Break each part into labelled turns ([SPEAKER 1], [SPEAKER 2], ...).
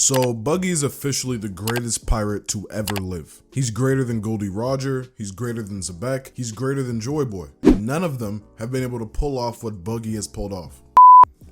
[SPEAKER 1] So Buggy is officially the greatest pirate to ever live. He's greater than Goldie Roger, he's greater than Zebek, he's greater than Joy Boy. None of them have been able to pull off what Buggy has pulled off.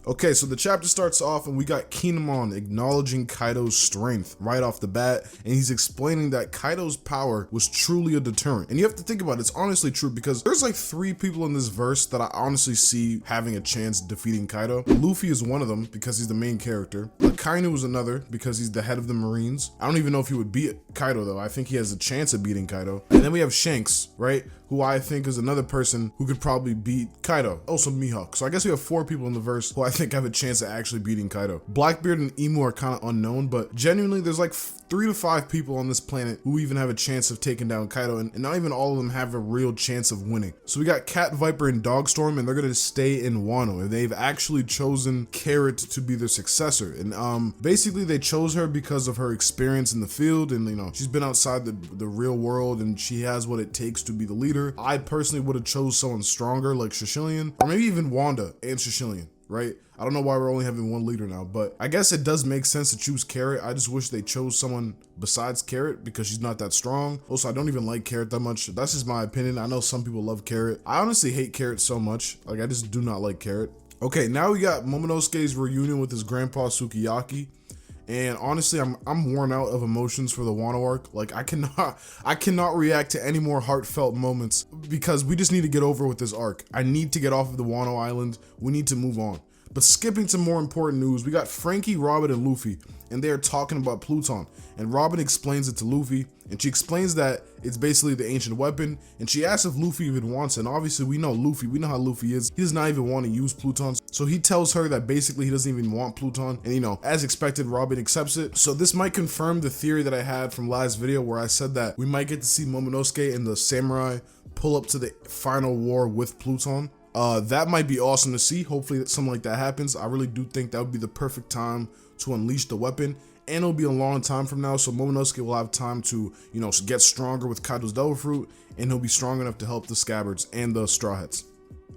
[SPEAKER 1] Okay, so the chapter starts off and we got Kinemon acknowledging Kaido's strength right off the bat, and he's explaining that Kaido's power was truly a deterrent. And you have to think about it, it's honestly true because there's like 3 people in this verse that I honestly see having a chance defeating Kaido. Luffy is one of them because he's the main character. Akainu is another because he's the head of the Marines. I don't even know if he would beat Kaido though. I think he has a chance of beating Kaido. And then we have Shanks, right? Who I think is another person who could probably beat Kaido. Also Mihawk. So I guess we have 4 people in the verse who I think have a chance of actually beating Kaido. Blackbeard and Emu are kind of unknown, but genuinely there's like 3 to 5 people on this planet who even have a chance of taking down Kaido, and not even all of them have a real chance of winning. So we got Cat Viper and Dogstorm, and they're gonna stay in Wano, and they've actually chosen Carrot to be their successor. And basically they chose her because of her experience in the field, and you know, she's been outside the real world and she has what it takes to be the leader. I personally would have chose someone stronger like Shishilian, or maybe even Wanda and Shishilian, right? I don't know why we're only having 1 leader now, but I guess it does make sense to choose Carrot. I just wish they chose someone besides Carrot because she's not that strong. Also, I don't even like Carrot that much. That's just my opinion. I know some people love Carrot. I honestly hate Carrot so much. Like, I just do not like Carrot. Okay, now we got Momonosuke's reunion with his grandpa Sukiyaki. And honestly, I'm worn out of emotions for the Wano arc. Like, I cannot react to any more heartfelt moments because we just need to get over with this arc. I need to get off of the Wano Island. We need to move on. But skipping to more important news, we got Frankie, Robin, and Luffy, and they are talking about Pluton. And Robin explains it to Luffy, and she explains that it's basically the ancient weapon, and she asks if Luffy even wants it. And obviously we know Luffy, we know how Luffy is. He does not even want to use Pluton. So he tells her that basically he doesn't even want Pluton, and you know, as expected, Robin accepts it. So this might confirm the theory that I had from last video where I said that we might get to see Momonosuke and the samurai pull up to the final war with Pluton. That might be awesome to see. Hopefully something like that happens. I really do think that would be the perfect time to unleash the weapon, and it'll be a long time from now, so Momonosuke will have time to, you know, get stronger with Kaido's Devil Fruit, and he'll be strong enough to help the Scabbards and the Straw Hats.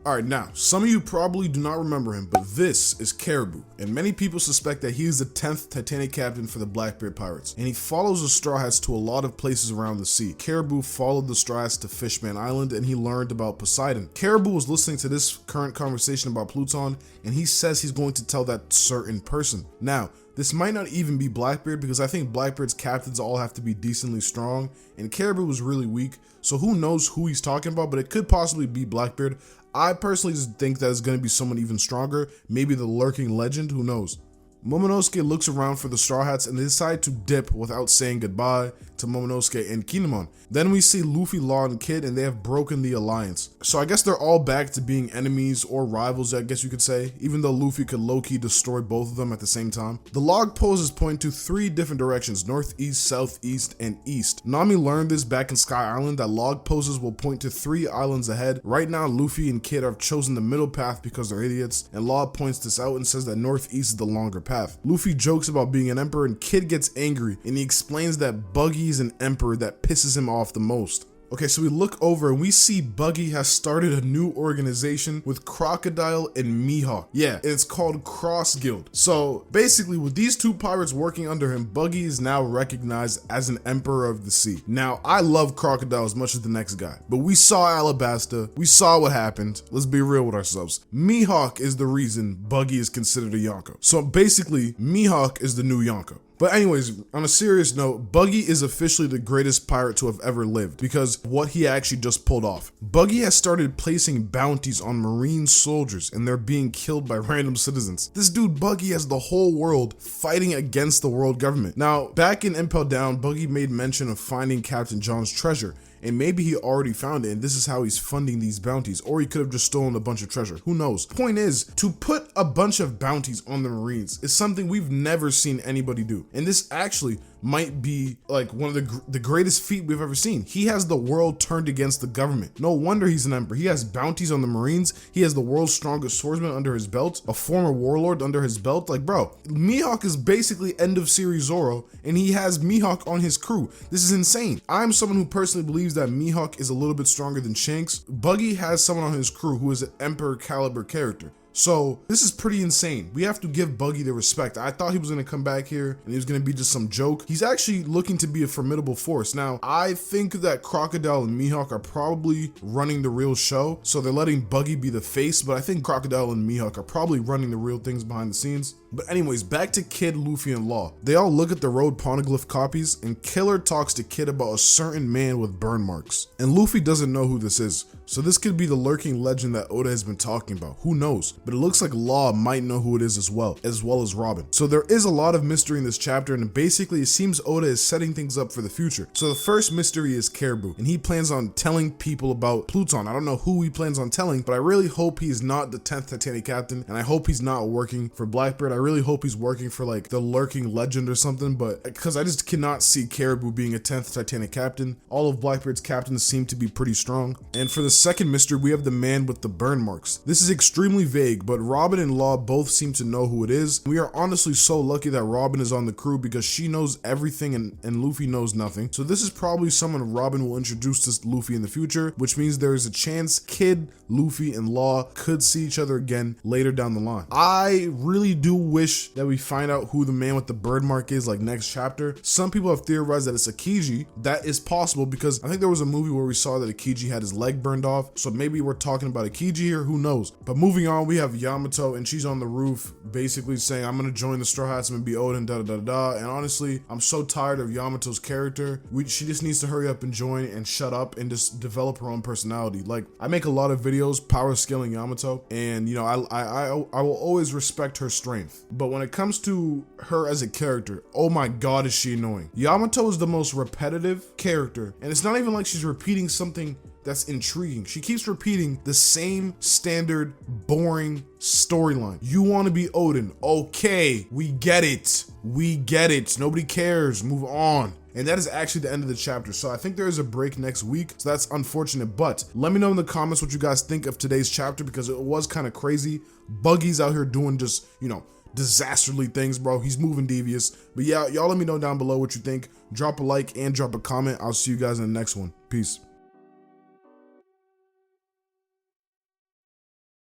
[SPEAKER 1] Alright, now, some of you probably do not remember him, but this is Caribou, and many people suspect that he is the 10th Titanic captain for the Blackbeard Pirates, and he follows the Straw Hats to a lot of places around the sea. Caribou followed the Straw Hats to Fishman Island, and he learned about Poseidon. Caribou was listening to this current conversation about Pluton, and he says he's going to tell that certain person. Now, this might not even be Blackbeard because I think Blackbeard's captains all have to be decently strong, and Caribou was really weak, so who knows who he's talking about, but it could possibly be Blackbeard. I personally just think that it's going to be someone even stronger, maybe the lurking legend, who knows. Momonosuke looks around for the Straw Hats and they decide to dip without saying goodbye to Momonosuke and Kinemon. Then we see Luffy, Law, and Kid, and they have broken the alliance. So I guess they're all back to being enemies or rivals, I guess you could say, even though Luffy could low-key destroy both of them at the same time. The log poses point to 3 different directions, northeast, southeast, and east. Nami learned this back in Sky Island, that log poses will point to 3 islands ahead. Right now, Luffy and Kid have chosen the middle path because they're idiots, and Law points this out and says that northeast is the longer path. Luffy jokes about being an emperor, and Kid gets angry, and he explains that Buggy is an emperor that pisses him off the most. Okay, so we look over and we see Buggy has started a new organization with Crocodile and Mihawk. Yeah, and it's called Cross Guild. So basically with these 2 pirates working under him, Buggy is now recognized as an emperor of the sea. Now, I love Crocodile as much as the next guy, but we saw Alabasta, we saw what happened. Let's be real with ourselves. Mihawk is the reason Buggy is considered a Yonko. So basically, Mihawk is the new Yonko. But anyways, on a serious note, Buggy is officially the greatest pirate to have ever lived because what he actually just pulled off. Buggy has started placing bounties on Marine soldiers and they're being killed by random citizens. This dude Buggy has the whole world fighting against the world government. Now, back in Impel Down, Buggy made mention of finding Captain John's treasure. And maybe he already found it and this is how he's funding these bounties, or he could have just stolen a bunch of treasure, who knows. Point is, to put a bunch of bounties on the Marines is something we've never seen anybody do, and this actually might be like one of the greatest feat we've ever seen. He has the world turned against the government. No wonder he's an emperor. He has bounties on the Marines. He has the world's strongest swordsman under his belt, a former warlord under his belt. Like, bro, Mihawk is basically end of series Zoro, and he has Mihawk on his crew. This is insane. I'm someone who personally believes that Mihawk is a little bit stronger than Shanks. Buggy has someone on his crew who is an emperor caliber character. So this is pretty insane. We have to give Buggy the respect. I thought he was going to come back here and he was going to be just some joke. He's actually looking to be a formidable force. Now, I think that Crocodile and Mihawk are probably running the real show. So they're letting Buggy be the face, but I think Crocodile and Mihawk are probably running the real things behind the scenes. But anyways, back to Kid, Luffy, and Law. They all look at the road poneglyph copies, and Killer talks to Kid about a certain man with burn marks. And Luffy doesn't know who this is, so this could be the lurking legend that Oda has been talking about. Who knows? But it looks like Law might know who it is as well as Robin. So there is a lot of mystery in this chapter, and basically it seems Oda is setting things up for the future. So the first mystery is Caribou, and he plans on telling people about Pluton. I don't know who he plans on telling, but I really hope he's not the 10th Titanic captain, and I hope he's not working for Blackbeard. I really hope he's working for like the lurking legend or something, but because I just cannot see Caribou being a 10th Titanic captain. All of Blackbeard's captains seem to be pretty strong. And for the second mystery, we have the man with the burn marks. This is extremely vague, but Robin and Law both seem to know who it is. We are honestly so lucky that Robin is on the crew because she knows everything and Luffy knows nothing. So this is probably someone Robin will introduce to Luffy in the future, which means there is a chance Kid, Luffy, and Law could see each other again later down the line. I really do wish that we find out who the man with the bird mark is like next chapter. Some people have theorized that it's Akiji. That is possible because I think there was a movie where we saw that Akiji had his leg burned off. So maybe we're talking about Akiji here, who knows? But moving on, we have Yamato and she's on the roof basically saying, I'm gonna join the Straw Hats, I'm gonna be Odin, da da da da. And honestly, I'm so tired of Yamato's character. She just needs to hurry up and join and shut up and just develop her own personality. Like, I make a lot of videos power scaling Yamato, and you know, I will always respect her strength. But when it comes to her as a character, oh my god, is she annoying. Yamato is the most repetitive character, and it's not even like she's repeating something that's intriguing. She keeps repeating the same standard, boring storyline. You want to be Odin. Okay, we get it. We get it. Nobody cares. Move on. And that is actually the end of the chapter. So I think there is a break next week. So that's unfortunate. But let me know in the comments what you guys think of today's chapter, because it was kind of crazy. Buggy's out here doing just, you know, disasterly things, bro. He's moving devious. But yeah, y'all let me know down below what you think. Drop a like and drop a comment. I'll see you guys in the next one. Peace.